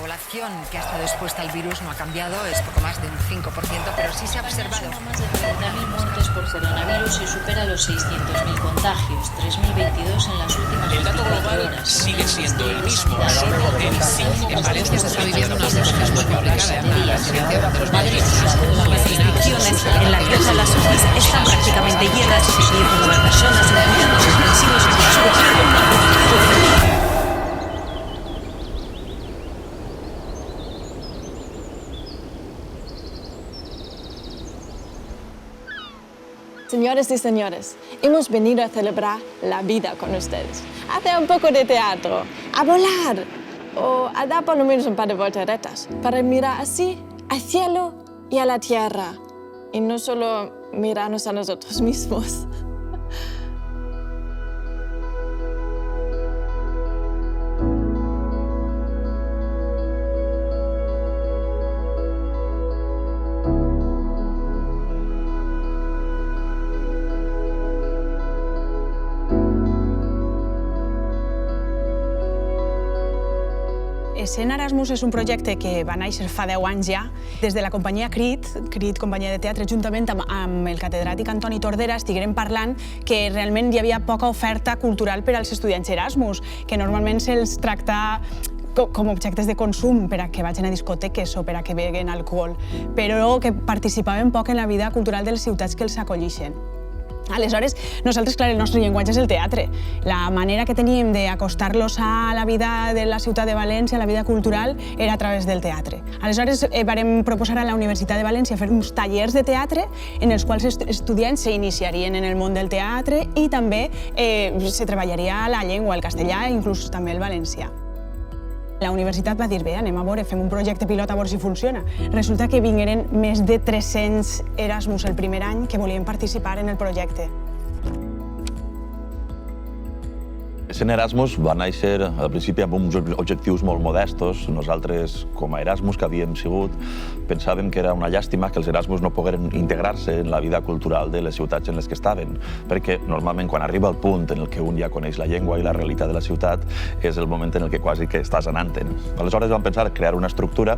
población que ha estado expuesta al virus no ha cambiado, es poco más de un 5%, pero sí se ha observado. Más de 40.000 muertes por coronavirus y supera los 600.000 contagios, 3.022 en las últimas 24 horas. El dato global sigue siendo el mismo, solo en 5 En Valencia se está viviendo una situación muy complicada, la residencia de los padres. Las restricciones en la granja de las uvas están prácticamente llenas y 19 personas en cuidados intensivos sufrieron una contagión. Señores y señores, hemos venido a celebrar la vida con ustedes, a hacer un poco de teatro, a volar o a dar por lo menos un par de volteretas para mirar así al cielo y a la tierra y no solo mirarnos a nosotros mismos. Escena Erasmus és un projecte que va néixer fa 10 anys ja, des de la companyia CRIT, companyia de teatre, juntament amb el catedràtic Antoni Tordera, estiguérem parlant que realment hi havia poca oferta cultural per als estudiants Erasmus, que normalment se'ls tracta com objectes de consum per a que vagin a discoteques o per a que beguen alcohol, però que participaven poc en la vida cultural de les ciutats que els acollixen. Aleshores, nosaltres, clar, el nostre llenguatge és el teatre. La manera que teníem d'acostar-los a la vida de la ciutat de València, a la vida cultural, era a través del teatre. Aleshores, vam proposar a la Universitat de València fer uns tallers de teatre en els quals els estudiants s'iniciarien en el món del teatre i també se treballaria la llengua, el castellà i inclús també el valencià. La universitat va dir, bé, anem a veure, fem un projecte pilot a veure si funciona. Resulta que vingueren més de 300 Erasmus el primer any que volien participar en el projecte. Escena Erasmus va néixer al principi amb uns objectius molt modestos. Nosaltres, com a Erasmus que havíem sigut, pensàvem que era una llàstima que els Erasmus no pogueren integrar-se en la vida cultural de les ciutats en les que estaven, perquè normalment quan arriba el punt en el que un ja coneix la llengua i la realitat de la ciutat és el moment en el que quasi que estàs anant-te'n. Aleshores vam pensar crear una estructura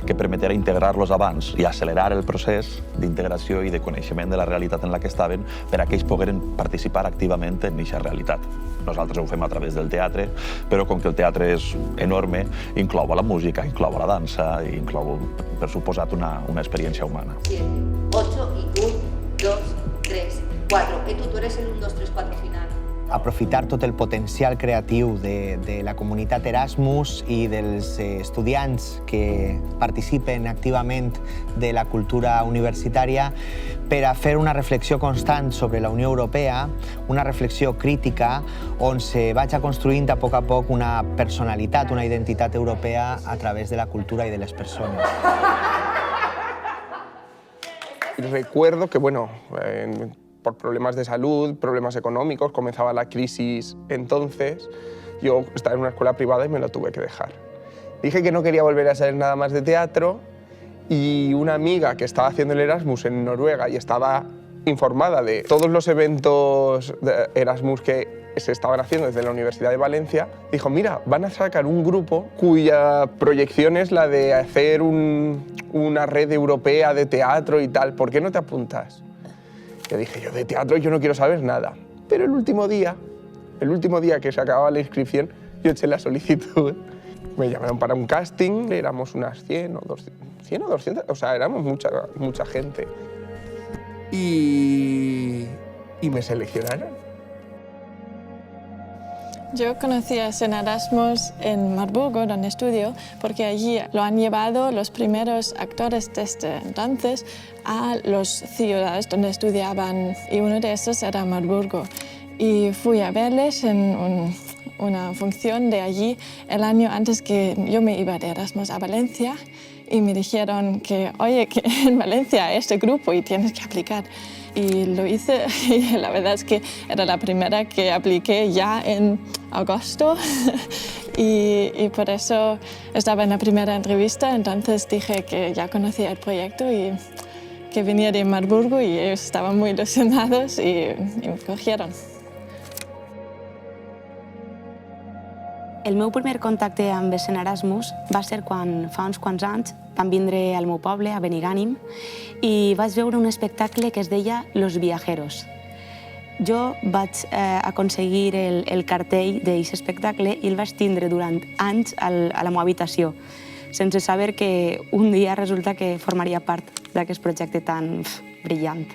que permetera integrar-los abans i accelerar el procés d'integració i de coneixement de la realitat en la que estaven per a que ells pogueren participar activament en aquesta realitat. Nosaltres ho fem a través del teatre, però com que el teatre és enorme, inclou la música, inclou la dansa i inclou, per suposat, una experiència humana. 7, 8 y 1, 2, 3, 4. Tú eres el 1, 2, 3, 4 final. Aprofitar tot el potencial creatiu de la comunitat Erasmus i dels estudiants que participen activament de la cultura universitària per a fer una reflexió constant sobre la Unió Europea, una reflexió crítica on se vagi construint a poc una personalitat, una identitat europea a través de la cultura y de las personas. Recuerdo que, bueno, por problemas de salud, problemas económicos, comenzaba la crisis entonces. Yo estaba en una escuela privada y me lo tuve que dejar. Dije que no quería volver a saber nada más de teatro y una amiga que estaba haciendo el Erasmus en Noruega y estaba informada de todos los eventos de Erasmus que se estaban haciendo desde la Universidad de Valencia, dijo, mira, van a sacar un grupo cuya proyección es la de hacer una red europea de teatro y tal, ¿por qué no te apuntas? Yo dije, yo de teatro yo no quiero saber nada. Pero el último día que se acababa la inscripción, yo eché la solicitud. Me llamaron para un casting, éramos unas 100 o 200, o sea, éramos mucha gente. Y me seleccionaron. Yo conocí a Escena Erasmus en Marburgo, donde estudio, porque allí lo han llevado los primeros actores desde entonces a las ciudades donde estudiaban, y uno de esos era Marburgo. Y fui a verles en una función de allí el año antes que yo me iba de Erasmus a Valencia, y me dijeron que, oye, que en Valencia hay este grupo y tienes que aplicar. Y lo hice, y la verdad es que era la primera que apliqué ya en agosto y por eso estaba en la primera entrevista, entonces dije que ya conocía el proyecto y que venía de Marburgo y ellos estaban muy ilusionados y me cogieron. El meu primer contacte amb Escena Erasmus va ser quan fa uns quants anys vam vindre al meu poble, a Benigànim, i vaig veure un espectacle que es deia Los Viajeros. Jo vaig aconseguir el cartell d'aquest espectacle i el vaig tindre durant anys a la meva habitació, sense saber que un dia resulta que formaria part d'aquest projecte tan brillant.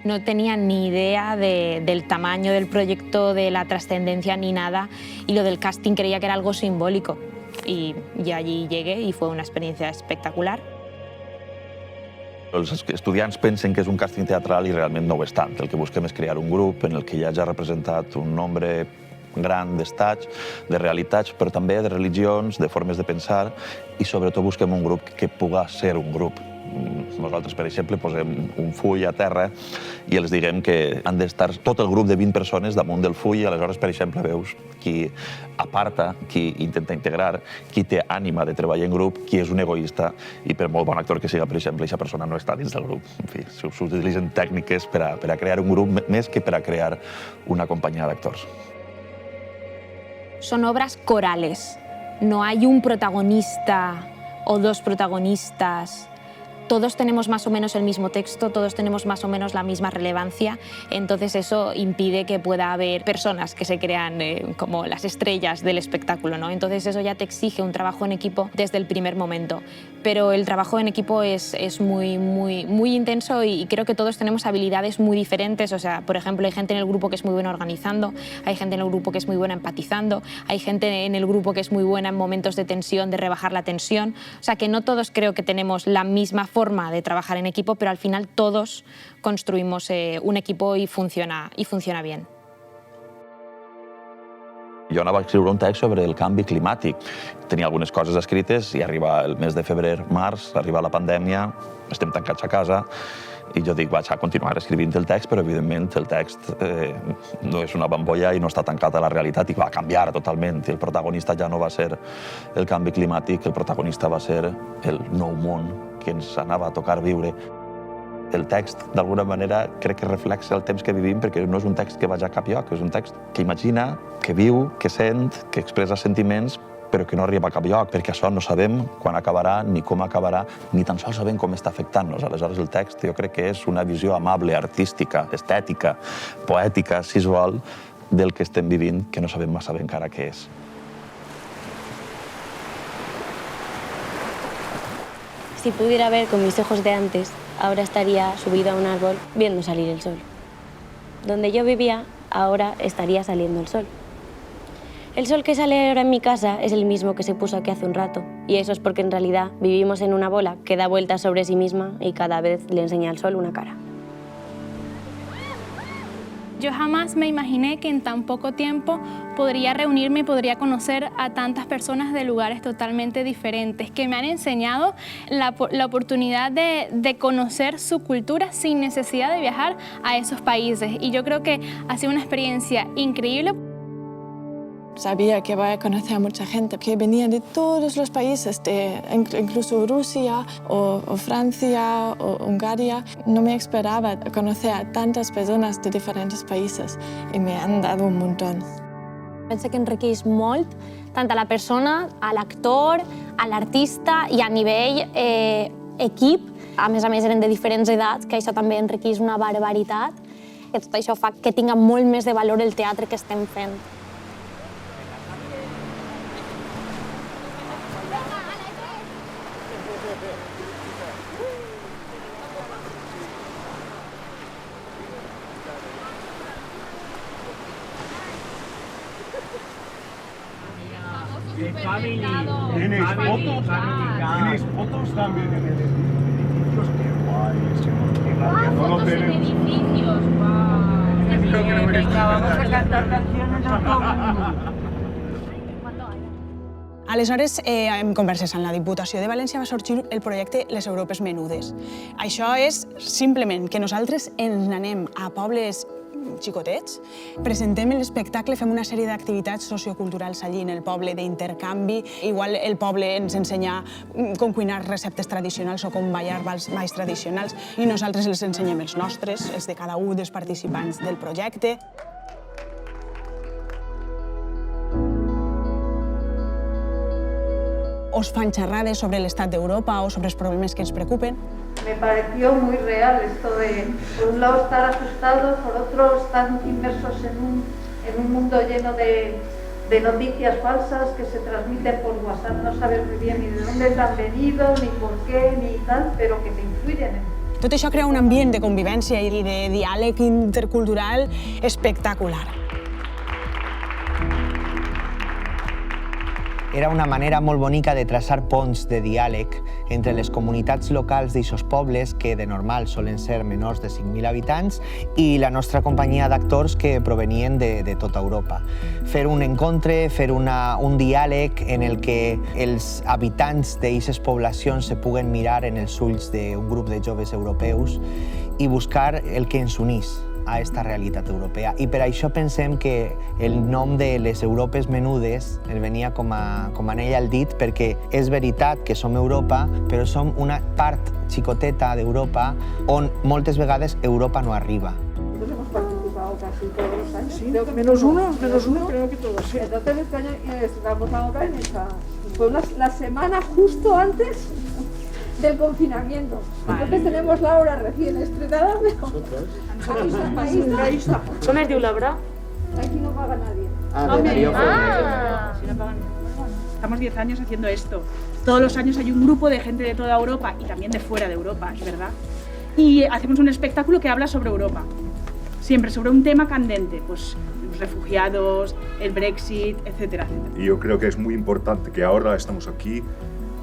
No tenía ni idea del tamaño del proyecto, de la trascendencia ni nada, y lo del casting creía que era algo simbólico. Y allí llegué y fue una experiencia espectacular. Els estudiants pensen que és un càsting teatral i realment no ho és tant. El que busquem és crear un grup en el que hi hagi representat un nombre gran d'estats, de realitats, però també de religions, de formes de pensar, i sobretot busquem un grup que pugui ser un grup. Nosaltres, per exemple, posem un full a terra i els diguem que han d'estar tot el grup de 20 persones damunt del full i aleshores, per exemple, veus qui aparta, qui intenta integrar, qui té ànima de treballar en grup, qui és un egoista i per molt bon actor que siga, per exemple, aquesta persona no està dins del grup. En fi, s'utilitzen tècniques per a crear un grup més que per a crear una companyia d'actors. Son obras corales. No hay un protagonista o dos protagonistas. Todos tenemos más o menos el mismo texto, todos tenemos más o menos la misma relevancia, entonces eso impide que pueda haber personas que se crean como las estrellas del espectáculo, ¿no? Entonces eso ya te exige un trabajo en equipo desde el primer momento. Pero el trabajo en equipo es muy intenso y creo que todos tenemos habilidades muy diferentes. O sea, por ejemplo, hay gente en el grupo que es muy buena organizando, hay gente en el grupo que es muy buena empatizando, hay gente en el grupo que es muy buena en momentos de tensión, de rebajar la tensión. O sea, que no todos creo que tenemos la misma forma de trabajar en equipo, pero al final todos construimos un equipo y funciona bien. Jo anava a escriure un text sobre el canvi climàtic. Tenia algunes coses escrites i arriba el mes de febrer-març, arriba la pandèmia, estem tancats a casa i jo dic, vaig a continuar escrivint el text, però evidentment el text no és una bombolla i no està tancat a la realitat i va canviar totalment. El protagonista ja no va ser el canvi climàtic, el protagonista va ser el nou món que ens anava a tocar viure. El text, d'alguna manera, crec que reflexa el temps que vivim perquè no és un text que vagi a cap lloc, és un text que imagina, que viu, que sent, que expressa sentiments, però que no arriba a cap lloc, perquè això no sabem quan acabarà, ni com acabarà, ni tan sols sabem com està afectant-nos. Aleshores, el text jo crec que és una visió amable, artística, estètica, poètica, si es vol, del que estem vivint, que no sabem massa bé encara què és. Si pudiera ver con mis ojos de antes, ahora estaría subido a un árbol viendo salir el sol. Donde yo vivía, ahora estaría saliendo el sol. El sol que sale ahora en mi casa es el mismo que se puso aquí hace un rato, y eso es porque en realidad vivimos en una bola que da vueltas sobre sí misma y cada vez le enseña al sol una cara. Yo jamás me imaginé que en tan poco tiempo podría reunirme y podría conocer a tantas personas de lugares totalmente diferentes que me han enseñado la oportunidad de conocer su cultura sin necesidad de viajar a esos países. Y yo creo que ha sido una experiencia increíble. Sabía que voy a conocer a mucha gente que venía de todos los países, incluso Rusia o Francia o Hungría. No me esperaba conocer a tantas personas de diferents països i me han dado un montón. Penso que enriqueix molt tant a la persona, a l'actor, a l'artista i a nivell equip. A més eren de diferents edats, que això també enriqueix una barbaritat. Que tot això fa que tinga molt més de valor el teatre que estem fent. ¿Tienes fotos también en edificios? ¡Qué guay! No lo tenemos. Edificios, wow. Vamos a cantar canciones a todo el mundo. Aleshores, en converses amb la Diputació de València va sorgir el projecte Les Europes Menudes. Això és simplement que nosaltres ens n'anem a pobles xicotets, presentem l'espectacle, fem una sèrie d'activitats socioculturals allí en el poble d'intercanvi. Igual el poble ens ensenya com cuinar receptes tradicionals o com ballar balls tradicionals i nosaltres els ensenyem els nostres, els de cada un dels participants del projecte. os fan xerrades sobre l'estat d'Europa o sobre els problemes que ens preocupen? Me pareció muy real esto de, por un lado, estar asustados, por otro, estar inmersos en un mundo lleno de noticias falsas que se transmiten por WhatsApp, no sabes muy bien ni de dónde te han venido, ni por qué, ni tal, pero que te influyen. Tot això crea un ambient de convivència i de diàleg intercultural espectacular. Era una manera molt bonica de traçar ponts de diàleg entre les comunitats locals d'aixos pobles, que de normal solen ser menors de 5.000 habitants, i la nostra companyia d'actors que provenien de tota Europa. Fer un encontre, fer un diàleg en el que els habitants d'aixes poblacions se puguen mirar en els ulls d'un grup de joves europeus i buscar el que ens unís a esta realitat europea. I per això pensem que el nom de les Europes menudes el venia com anell al dit, perquè és veritat que som Europa, però som una part xicoteta d'Europa on moltes vegades Europa no arriba. Nosotros hemos participado casi todos los años. Sí, menos uno, creo que todos, sí. Entonces este año estamos ahora en esa... Fue la semana justo antes del confinamiento. Entonces tenemos la obra recién estrenada, pero ahí está. ¿Cómo es de l'obra? Aquí no paga nadie. Si no pagan. Estamos 10 años haciendo esto. Todos los años hay un grupo de gente de toda Europa y también de fuera de Europa, es verdad. Y hacemos un espectáculo que habla sobre Europa. Siempre sobre un tema candente, pues los refugiados, el Brexit, etcétera, etcétera. Y yo creo que es muy importante que ahora estamos aquí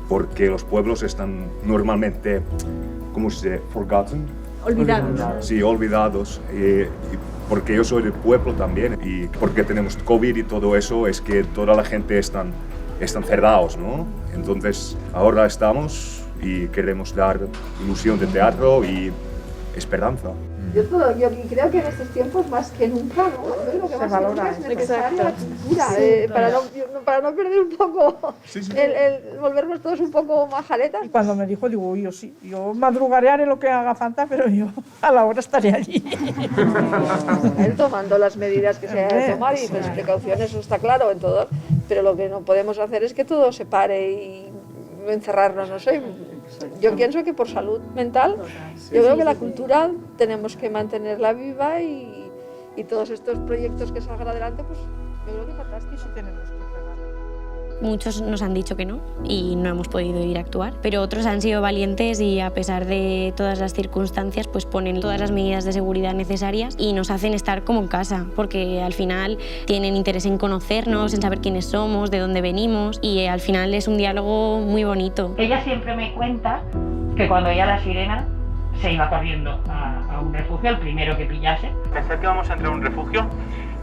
porque los pueblos están normalmente, ¿cómo se dice? Forgotten. Olvidados. Sí, olvidados. Y porque yo soy del pueblo también y porque tenemos COVID y todo eso, es que toda la gente están cerrados, ¿no? Entonces ahora estamos y queremos dar ilusión de teatro y esperanza. Yo creo que en estos tiempos más que nunca, ¿no? Lo que más valora es necesaria la cultura, para no perder un poco, el volvernos todos un poco majaletas. Y cuando me dijo, digo, yo sí, yo madrugaré, haré lo que haga falta, pero yo a la hora estaré allí. Él tomando las medidas que se han de tomar y las precauciones, eso está claro en todo, pero lo que no podemos hacer es que todo se pare y encerrarnos, no sé. Yo pienso que por salud mental, yo creo que la cultura tenemos que mantenerla viva y todos estos proyectos que salgan adelante, pues yo creo que fantástico. Sí tenemos que pegar. Muchos nos han dicho que no y no hemos podido ir a actuar, pero otros han sido valientes y a pesar de todas las circunstancias pues ponen todas las medidas de seguridad necesarias y nos hacen estar como en casa, porque al final tienen interés en conocernos, en saber quiénes somos, de dónde venimos y al final es un diálogo muy bonito. Ella siempre me cuenta que cuando oía la sirena se iba corriendo a un refugio, el primero que pillase. Pensad que vamos a entrar a un refugio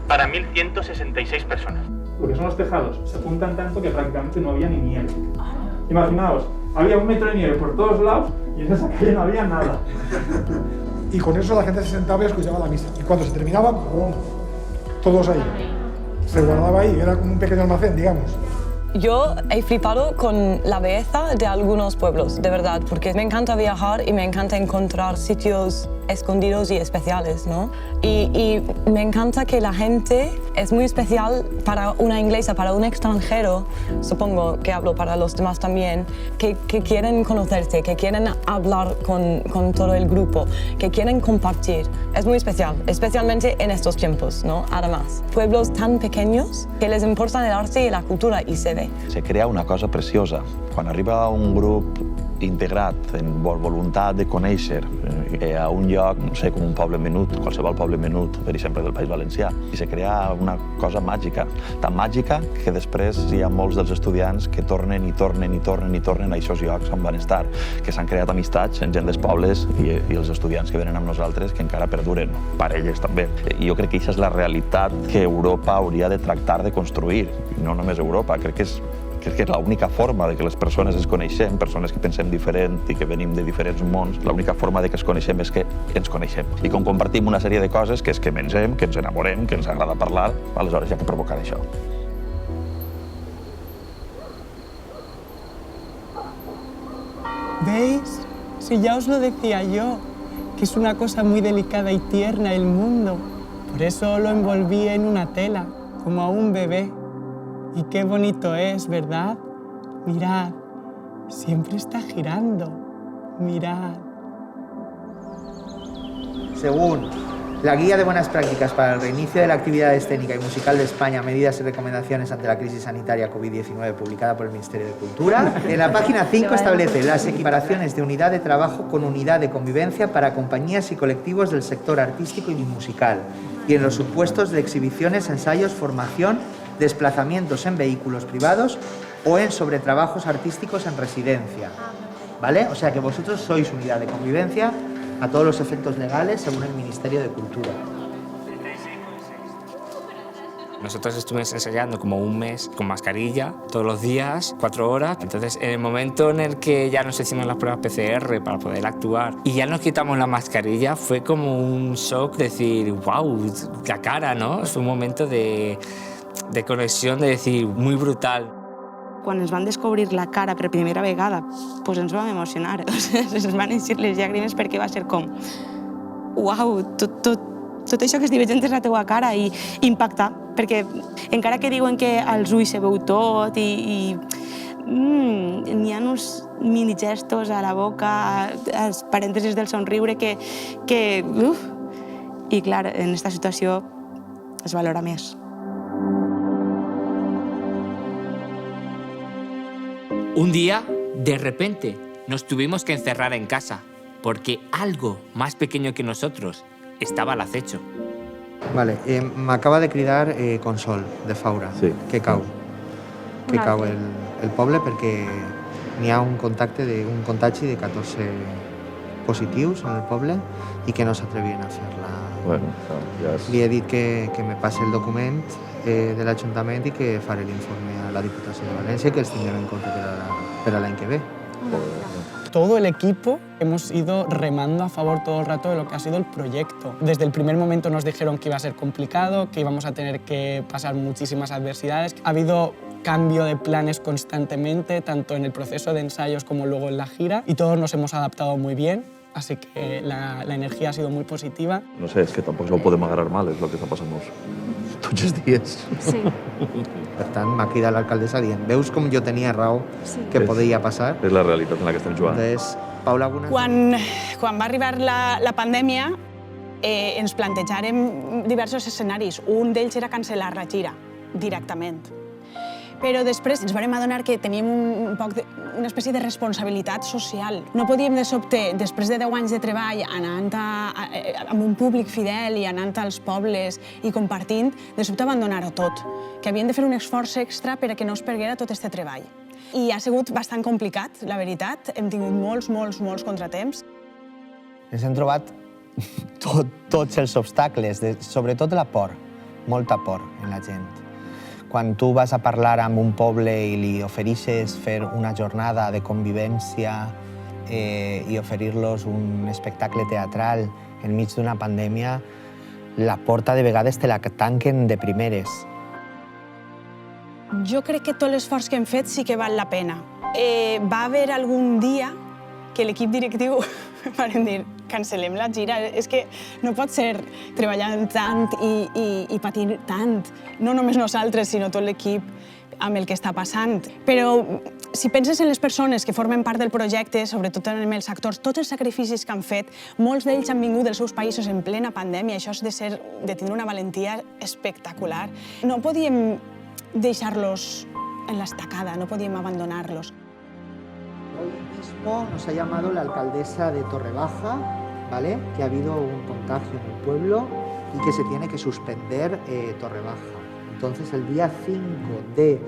para 1.166 personas. Porque son los tejados, se juntan tanto que prácticamente no había ni nieve. Imaginaos, había 1 metro de nieve por todos lados y en esa calle no había nada. Y con eso la gente se sentaba y escuchaba la misa. Y cuando se terminaba, ¡bum!, todos ahí. Se guardaba ahí, era como un pequeño almacén, digamos. Yo he flipado con la belleza de algunos pueblos, de verdad, porque me encanta viajar y me encanta encontrar sitios escondidos y especiales, ¿no? Y me encanta que la gente es muy especial para una inglesa, para un extranjero, supongo que hablo para los demás también, que quieren conocerte, que quieren hablar con todo el grupo, que quieren compartir. Es muy especial, especialmente en estos tiempos, ¿no? Además, pueblos tan pequeños que les importa el arte y la cultura y se ve. Se crea una cosa preciosa. Quan arriba un grup integrat en voluntat de conèixer a un lloc, no sé, com un poble menut, qualsevol poble menut, per exemple del País Valencià, i se crea una cosa màgica, tan màgica que després hi ha molts dels estudiants que tornen i tornen a aquests llocs on van estar, que s'han creat amistats en gent dels pobles i els estudiants que venen amb nosaltres que encara perduren, parelles també. I jo crec que aquesta és la realitat que Europa hauria de tractar de construir, i no només Europa, crec que és l'única forma de que les persones es coneixem, persones que pensem diferent i que venim de diferents mons, l'única forma de que es coneixem és que ens coneixem. I com compartim una sèrie de coses, que és que mengem, que ens enamorem, que ens agrada parlar, aleshores hi ha que provocar això. ¿Veis? Si ya os lo decía yo, que es una cosa muy delicada y tierna el mundo. Por eso lo envolví en una tela, como a un bebé. Y qué bonito es, ¿verdad? mirad, siempre está girando, mirad. Según la Guía de Buenas Prácticas para el Reinicio de la Actividad Escénica y Musical de España, medidas y recomendaciones ante la crisis sanitaria COVID-19, publicada por el Ministerio de Cultura, en la página 5 establece las equiparaciones de unidad de trabajo con unidad de convivencia para compañías y colectivos del sector artístico y musical, y en los supuestos de exhibiciones, ensayos, formación, desplazamientos en vehículos privados o en sobretrabajos artísticos en residencia. ¿Vale? O sea que vosotros sois unidad de convivencia a todos los efectos legales según el Ministerio de Cultura. Nosotros estuvimos ensayando como un mes con mascarilla todos los días, 4 horas. Entonces, en el momento en el que ya nos hicimos las pruebas PCR para poder actuar y ya nos quitamos la mascarilla, fue como un shock decir, wow, la cara, ¿no? Fue un momento de conexión, de decir, muy brutal. Quan ens van descobrir la cara per primera vegada, doncs ens vam emocionar. Ens van eixir les llàgrimes perquè va ser com, uau, tot això que estic veient és la teua cara i impactar, perquè encara que diuen que als ulls se veu tot i n'hi ha uns mini gestos a la boca, als parèntesis del somriure que i clar, en aquesta situació es valora més. Un día, de repente, nos tuvimos que encerrar en casa porque algo más pequeño que nosotros estaba al acecho. Vale, m'acaba de cridar Consol, de Faura, sí. Que cau el poble perquè n'hi ha un contagi de 14 positius en el poble i que no s'atrevien a fer-la. Bueno, ja és... Li he dit que me passi el document de l'Ajuntament i que faré l'informe a la Diputació de València, que els tindrem en compte per a l'any que ve. Todo el equipo hemos ido remando a favor todo el rato de lo que ha sido el proyecto. Desde el primer momento nos dijeron que iba a ser complicado, que íbamos a tener que pasar muchísimas adversidades. Ha habido cambio de planes constantemente, tanto en el proceso de ensayos como luego en la gira, y todos nos hemos adaptado muy bien. Así que la energía ha sido muy positiva. No sé, és que tampoc no ho podem agarrar mal, és el que està passant tots els dies. Sí. Per tant, m'ha cridat l'alcaldessa dient, veus com jo tenia raó que podia passar? És la realitat en la que estem jugant. Entonces, Paula, alguna... Quan va arribar la pandèmia, ens plantejàrem diversos escenaris. Un d'ells era cancel·lar la gira, directament. Però després ens vam adonar que teníem una espècie de responsabilitat social. No podíem, de sobte, després de 10 anys de treball, anant amb un públic fidel i anant als pobles i compartint, de sobte abandonar-ho tot. Que havien de fer un esforç extra per a que no es perguera tot aquest treball. I ha sigut bastant complicat, la veritat. Hem tingut molts contratemps. Ens hem trobat tots els obstacles, sobretot la por, molta por en la gent. Quan tu vas a parlar amb un poble i li ofereixes fer una jornada de convivència i oferir-los un espectacle teatral enmig d'una pandèmia, la porta de vegades te la tanquen de primeres. Jo crec que tot l'esforç que hem fet sí que val la pena. Va haver algun dia que l'equip directiu van dir cancel·lem la gira. És que no pot ser treballant tant i patint tant. No només nosaltres, sinó tot l'equip amb el que està passant. Però si penses en les persones que formen part del projecte, sobretot en els actors, tots els sacrificis que han fet, molts d'ells han vingut dels seus països en plena pandèmia. Això és de tindre una valentia espectacular. No podíem deixar-los en l'estacada, no podíem abandonar-los. Hoy mismo nos ha llamado la alcaldesa de Torrebaja, ¿vale? Que ha habido un contagio en el pueblo y que se tiene que suspender Torrebaja. Entonces, el día 5 de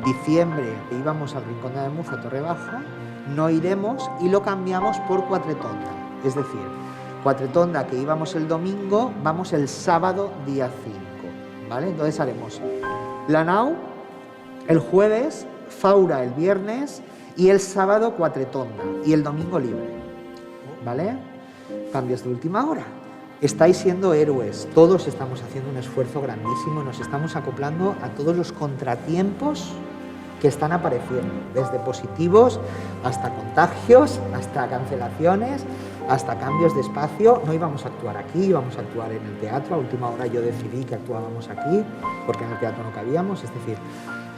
diciembre íbamos al Rincón de Ademuz a Torrebaja, no iremos y lo cambiamos por Quatretonda. Es decir, Quatretonda, que íbamos el domingo, vamos el sábado día 5, ¿vale? Entonces haremos la nau el jueves, Faura el viernes y el sábado Quatretonda y el domingo libre, ¿vale? Cambios de última hora. Estáis siendo héroes, todos estamos haciendo un esfuerzo grandísimo, nos estamos acoplando a todos los contratiempos que están apareciendo, desde positivos hasta contagios, hasta cancelaciones, hasta cambios de espacio. No íbamos a actuar aquí, íbamos a actuar en el teatro. A última hora yo decidí que actuábamos aquí, porque en el teatro no cabíamos. Es decir,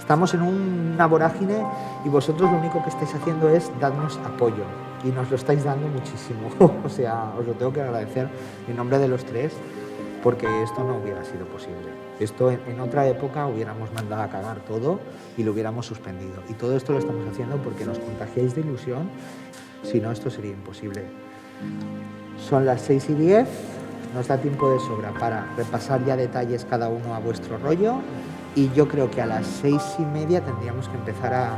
Estamos en una vorágine y vosotros lo único que estáis haciendo es darnos apoyo y nos lo estáis dando muchísimo. O sea, os lo tengo que agradecer en nombre de los tres porque esto no hubiera sido posible. Esto en otra época hubiéramos mandado a cagar todo y lo hubiéramos suspendido. Y todo esto lo estamos haciendo porque nos contagiáis de ilusión, si no esto sería imposible. Son las 6:10, nos da tiempo de sobra para repasar ya detalles cada uno a vuestro rollo y yo creo que a las 6:30 tendríamos que empezar a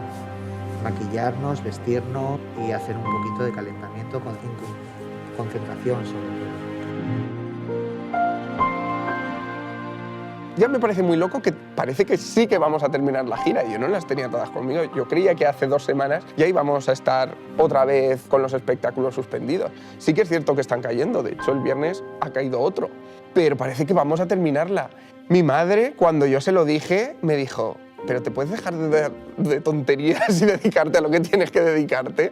maquillarnos, vestirnos y hacer un poquito de calentamiento con concentración sobre todo. Ya me parece muy loco que parece que sí que vamos a terminar la gira. Yo no las tenía todas conmigo. Yo creía que hace 2 semanas ya íbamos a estar otra vez con los espectáculos suspendidos. Sí que es cierto que están cayendo. De hecho, el viernes ha caído otro. Pero parece que vamos a terminarla. Mi madre, cuando yo se lo dije, me dijo: ¿pero te puedes dejar de tonterías y dedicarte a lo que tienes que dedicarte?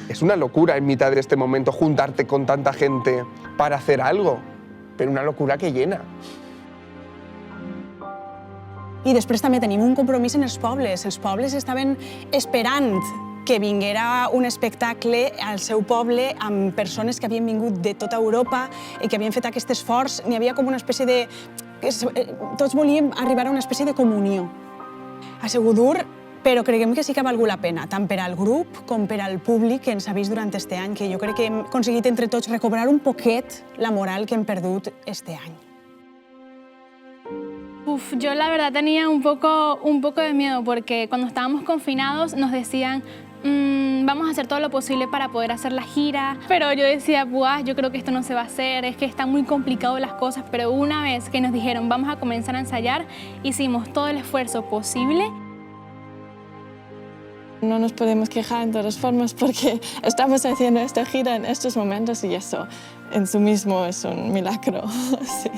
Es una locura en mitad de este momento juntarte con tanta gente para hacer algo. Pero una locura que llena. I després també tenim un compromís en els pobles. Els pobles estaven esperant que vinguera un espectacle al seu poble amb persones que havien vingut de tota Europa i que havien fet aquest esforç. N'hi havia com una espècie de... Tots volíem arribar a una espècie de comunió. Ha sigut dur, però creiem que sí que ha valgut la pena, tant per al grup com per al públic que ens ha vist durant este any, que jo crec que hem aconseguit entre tots recuperar un poquet la moral que hem perdut este any. Yo la verdad tenía un poco de miedo porque cuando estábamos confinados nos decían vamos a hacer todo lo posible para poder hacer la gira, pero yo decía, buah, yo creo que esto no se va a hacer, es que están muy complicadas las cosas, pero una vez que nos dijeron vamos a comenzar a ensayar, hicimos todo el esfuerzo posible. No nos podemos quejar en todas formas porque estamos haciendo esta gira en estos momentos y eso en sí mismo es un milagro. Sí.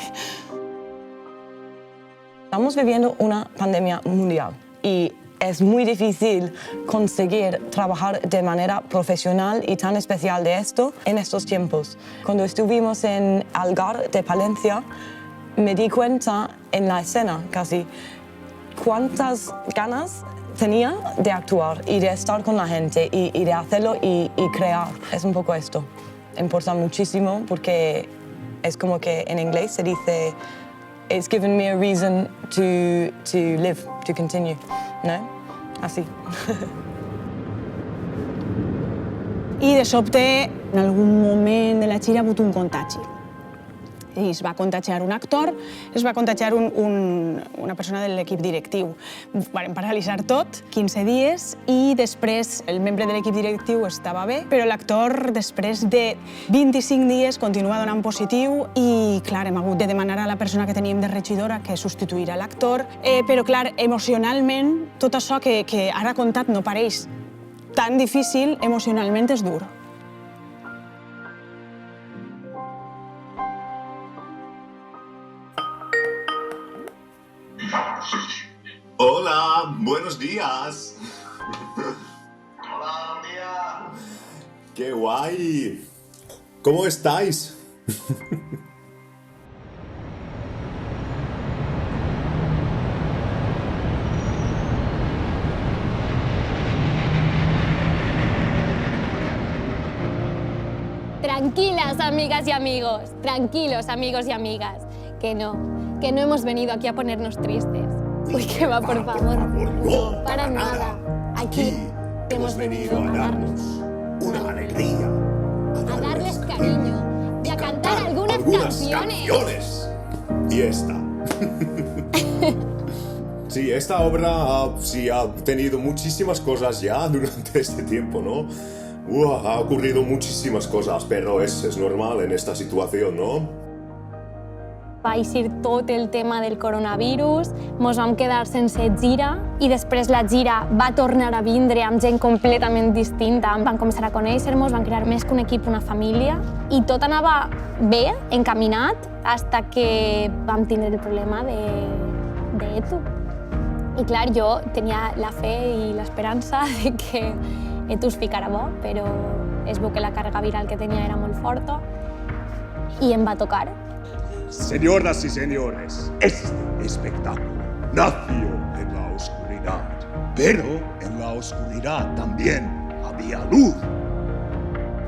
Estamos viviendo una pandemia mundial y es muy difícil conseguir trabajar de manera profesional y tan especial de esto en estos tiempos. Cuando estuvimos en Algar de Palencia, me di cuenta en la escena casi cuántas ganas tenía de actuar y de estar con la gente y de hacerlo y crear. Es un poco esto. Importa muchísimo porque es como que en inglés se dice it's given me a reason to live, to continue, no? Así. I de sobte, en algun moment de la gira ha hagut un contagi. I es va contagiar un actor, es va contagiar una persona de l'equip directiu. Vam paralitzar tot, 15 dies, i després el membre de l'equip directiu estava bé, però l'actor, després de 25 dies, continua donant positiu i, clar, hem hagut de demanar a la persona que teníem de regidora que substituirà l'actor, però, clar, emocionalment, tot això que ara ha contat no pareix tan difícil, emocionalment és dur. Hola, buenos días. Hola, buen día. ¡Qué guay! ¿Cómo estáis? Tranquilas, amigas y amigos, tranquilos, amigos y amigas, que no hemos venido aquí a ponernos tristes. Uy, que va, por favor. No, para nada. Aquí hemos venido a darnos una alegría. A darles cariño y a cantar algunas canciones. Y esta. Sí, esta obra sí ha tenido muchísimas cosas ya durante este tiempo, ¿no? Ha ocurrido muchísimas cosas, pero es normal en esta situación, ¿no? Va eixir tot el tema del coronavirus, mos vam quedar sense gira i després la gira va tornar a vindre amb gent completament distinta. Vam començar a conèixer-nos, vam crear més que un equip, una família i tot anava bé, encaminat, fins que vam tindre el problema d'Etu. I clar, jo tenia la fe i l'esperança de que Etu es ficara bo, però es veu que la càrrega viral que tenia era molt forta i em va tocar. Señoras y señores, este espectáculo nació en la oscuridad. pero en la oscuridad también había luz.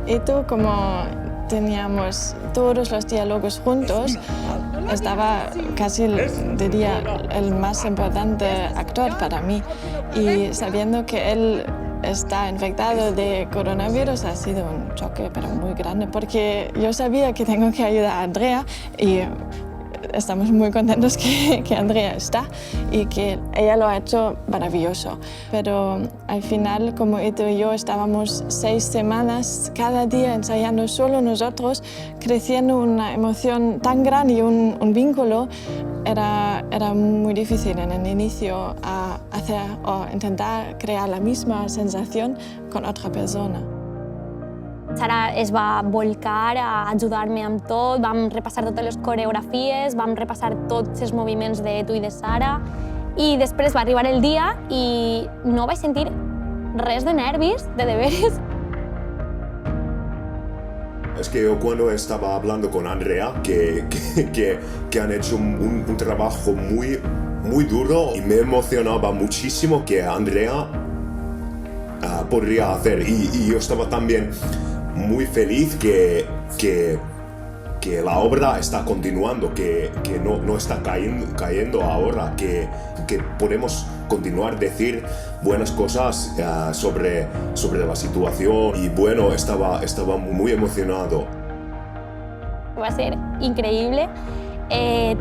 Y tú, como teníamos todos los diálogos juntos, estaba casi, diría, el más importante actor para mí. Y sabiendo que él está infectado de coronavirus ha sido un choque, pero muy grande, porque yo sabía que tengo que ayudar a Andrea y estamos muy contentos que Andrea está y que ella lo ha hecho maravilloso. Pero al final, como Ito y yo estábamos 6 semanas cada día ensayando solo nosotros, creciendo una emoción tan grande y un vínculo, era muy difícil en el inicio hacer o intentar crear la misma sensación con otra persona. Sara es va volcar a ajudar-me amb tot, vam repassar totes les coreografies, vam repassar tots els moviments de tu i de Sara i després va arribar el dia i no vaig sentir res de nervis, de deberes. Es que yo cuando estaba hablando con Andrea, que han hecho un trabajo muy duro y me emocionaba muchísimo que Andrea podría hacer. Y yo estaba también muy feliz que la obra está continuando, que no está cayendo ahora, que podemos continuar a decir buenas cosas sobre la situación. Y bueno, estaba muy emocionado. Va ser increïble,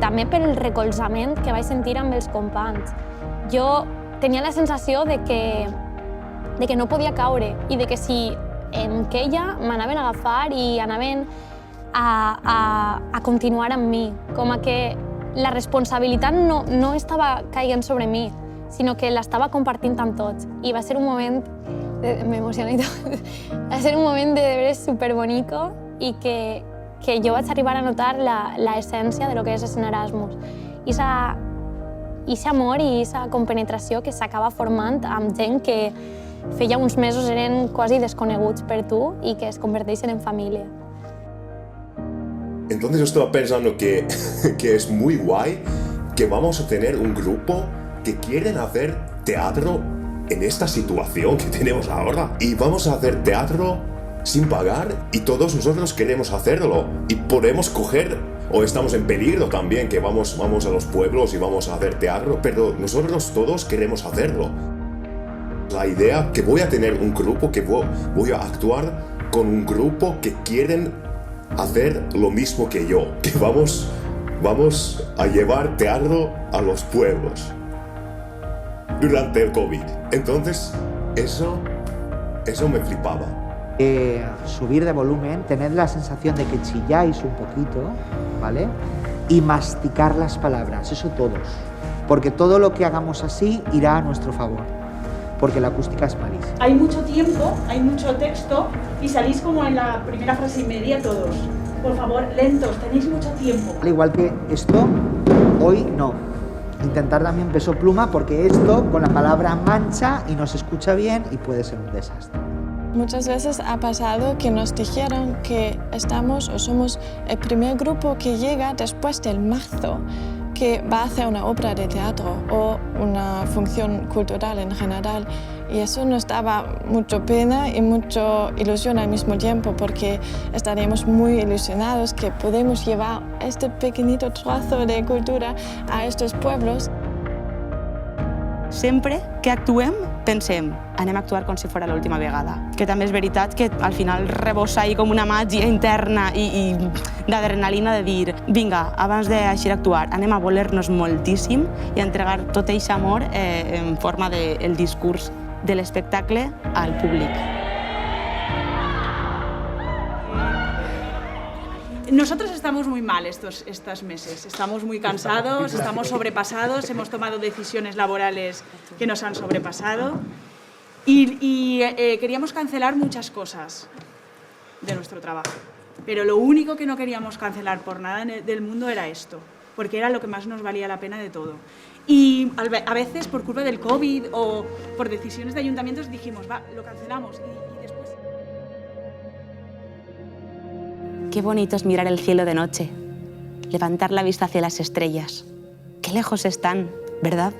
també per el recolzament que vaig sentir amb els companys. Jo tenia la sensació de que no podia caure i de que si em queia m'anaven a agafar i anaven a continuar amb mi, com a que la responsabilitat no estava caient sobre mi, sinó que l'estava compartint amb tots. I va ser un moment, m'emociona i tot, va ser un moment de veres superbonico i que jo vaig arribar a notar l'essència de lo que és el Erasmus. I aquest amor i aquesta compenetració que s'acaba formant amb gent que feia uns mesos eren quasi desconeguts per tu i que es converteixen en família. Entonces yo estaba pensando que es muy guay que vamos a tener un grupo que quieren hacer teatro en esta situación que tenemos ahora. Y vamos a hacer teatro sin pagar y todos nosotros queremos hacerlo. Y podemos coger, o estamos en peligro también, que vamos a los pueblos y vamos a hacer teatro, pero nosotros todos queremos hacerlo. La idea que voy a tener un grupo, que voy a actuar con un grupo que quieren hacer lo mismo que yo, que vamos a llevar teatro a los pueblos durante el COVID. Entonces, eso me flipaba. Subir de volumen, tener la sensación de que chilláis un poquito, ¿vale? Y masticar las palabras, eso todos. Porque todo lo que hagamos así irá a nuestro favor. Porque la acústica es malísima. Hay mucho tiempo, hay mucho texto y salís como en la primera frase y media todos. Por favor, lentos, tenéis mucho tiempo. Al igual que esto, hoy no. Intentar también peso pluma porque esto con la palabra mancha y no se escucha bien y puede ser un desastre. Muchas veces ha pasado que nos dijeron que estamos o somos el primer grupo que llega después del marzo que va a hacer una obra de teatro o una función cultural en general. Y eso nos daba mucha pena y mucha ilusión al mismo tiempo, porque estaríamos muy ilusionados que podemos llevar este pequeñito trozo de cultura a estos pueblos. Sempre que actuem, pensem, anem a actuar com si fos l'última vegada. Que també és veritat que al final rebossa ahí com una màgia interna i d'adrenalina de dir vinga, abans d'aixir actuar, anem a voler-nos moltíssim i a entregar tot aquest amor en forma del discurs de l'espectacle al públic. Nosotros estamos muy mal estos meses, estamos muy cansados, estamos sobrepasados, hemos tomado decisiones laborales que nos han sobrepasado y queríamos cancelar muchas cosas de nuestro trabajo. Pero lo único que no queríamos cancelar por nada del mundo era esto, porque era lo que más nos valía la pena de todo. Y a veces por culpa del COVID o por decisiones de ayuntamientos dijimos, va, lo cancelamos y después... Qué bonito es mirar el cielo de noche, levantar la vista hacia las estrellas. Qué lejos están, ¿verdad?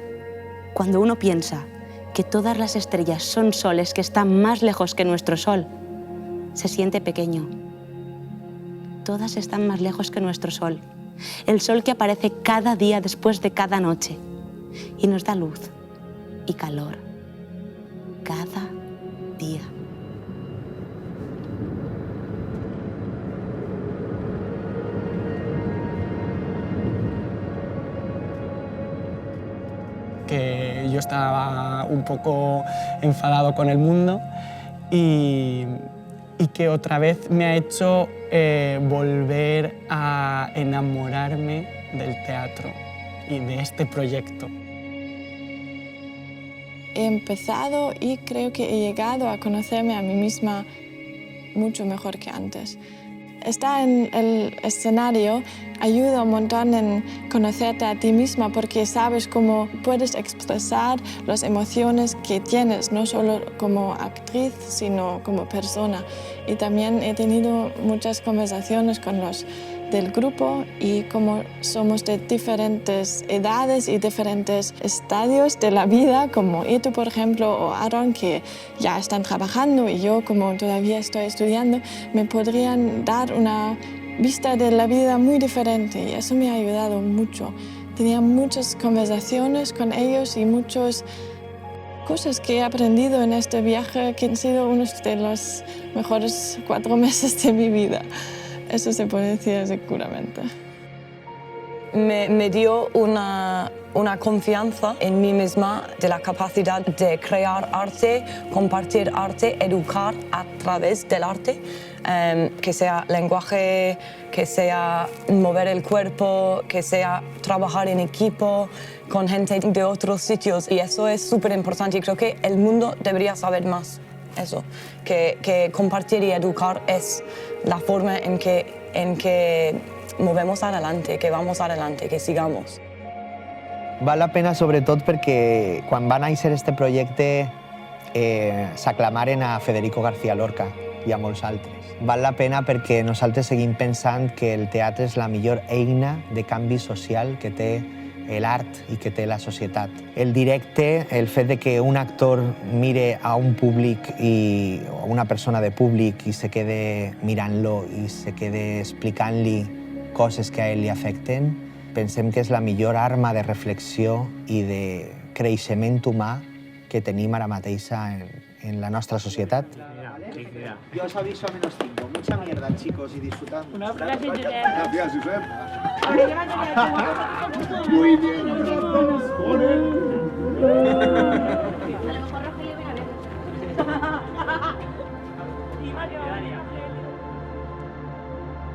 Cuando uno piensa que todas las estrellas son soles que están más lejos que nuestro sol, se siente pequeño. Todas están más lejos que nuestro sol. El sol que aparece cada día después de cada noche y nos da luz y calor cada día. Que yo estaba un poco enfadado con el mundo y que otra vez me ha hecho volver a enamorarme del teatro y de este proyecto. He empezado y creo que he llegado a conocerme a mí misma mucho mejor que antes. Estar en el escenario ayuda un montón en conocerte a ti misma porque sabes cómo puedes expresar las emociones que tienes, no solo como actriz, sino como persona. Y también he tenido muchas conversaciones con los del grupo y como somos de diferentes edades y diferentes estadios de la vida, como Eto, por ejemplo, o Aaron, que ya están trabajando y yo, como todavía estoy estudiando, me podrían dar una vista de la vida muy diferente y eso me ha ayudado mucho. Tenía muchas conversaciones con ellos y muchas cosas que he aprendido en este viaje que han sido unos de los mejores 4 meses de mi vida. Eso se puede decir seguramente. Me dio una confianza en mí misma de la capacidad de crear arte, compartir arte, educar a través del arte, que sea lenguaje, que sea mover el cuerpo, que sea trabajar en equipo con gente de otros sitios. Y eso es súper importante y creo que el mundo debería saber más. Eso, que compartir y educar es la forma en que movemos adelante, que vamos adelante, que sigamos. Val la pena sobretot perquè quan va néixer este projecte s'aclamaren a Federico García Lorca i a molts altres. Val la pena perquè nosaltres seguim pensant que el teatre és la millor eina de canvi social que té l'art i que té la societat. El directe, el fet de que un actor mire a un públic i a una persona de públic i se quede mirant-lo i se quede explicant-li coses que a ell li afecten, pensem que és la millor arma de reflexió i de creixement humà que tenim ara mateix en la nostra societat. Yo os aviso a -5. Mucha mierda, chicos, y disfrutad. Gracias, Josep. Gracias, Josep. Muy bien.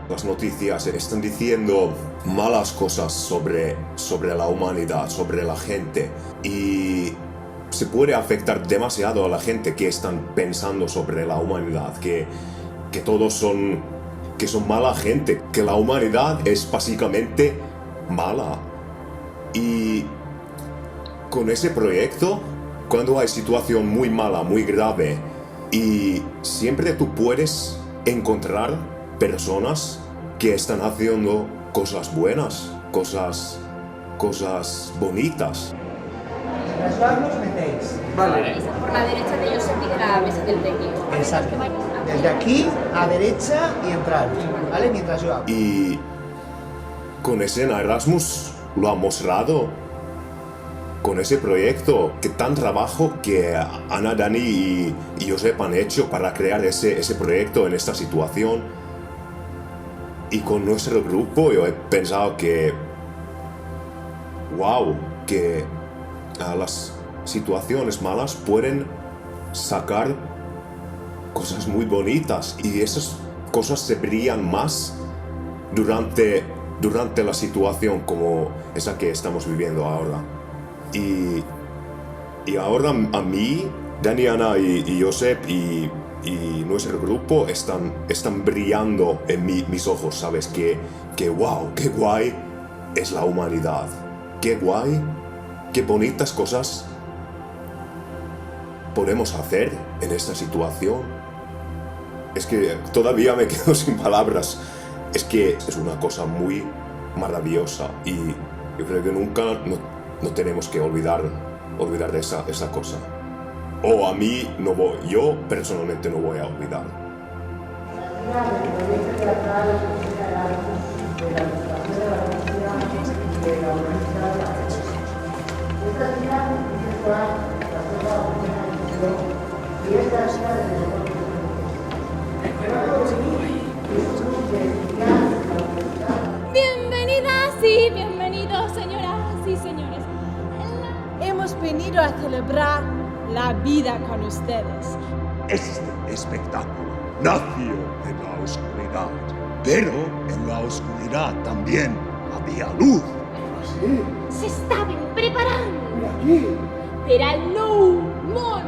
Las noticias están diciendo malas cosas sobre la humanidad, sobre la gente, y se puede afectar demasiado a la gente que están pensando sobre la humanidad, que todos son mala gente, que la humanidad es básicamente mala. Y con ese proyecto, cuando hay situación muy mala, muy grave, y siempre tú puedes encontrar personas que están haciendo cosas buenas, cosas bonitas. Mientras van los metéis. Vale. Por la derecha de Josep y de la mesa del técnico. Exacto. Desde aquí a derecha y entrar, ¿vale? Mientras yo hago. Y con ese Erasmus lo ha mostrado, con ese proyecto, que tan trabajo que Ana, Dani y Josep han hecho para crear ese proyecto en esta situación. Y con nuestro grupo yo he pensado que, wow, que las situaciones malas pueden sacar cosas muy bonitas y esas cosas se brillan más durante la situación como esa que estamos viviendo ahora. Y ahora a mí, Dani, Ana y Josep y nuestro grupo están brillando en mis ojos, ¿sabes? Que wow, qué guay es la humanidad. Qué guay, qué bonitas cosas podemos hacer en esta situación. Es que todavía me quedo sin palabras. Es que es una cosa muy maravillosa y yo creo que nunca no tenemos que olvidar de esa cosa. o a mí yo personalmente no voy a olvidar. Bienvenidas y bienvenidos, señoras y señores. Hemos venido a celebrar la vida con ustedes. Este espectáculo nació en la oscuridad, pero en la oscuridad también había luz. Se estaban preparando para el Nou Món.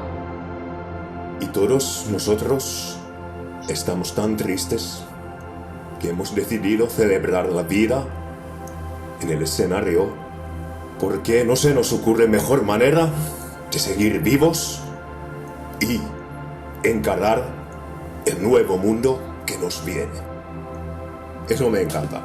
Y todos nosotros estamos tan tristes que hemos decidido celebrar la vida en el escenario porque no se nos ocurre mejor manera de seguir vivos y encarar el nuevo mundo que nos viene. Eso me encanta.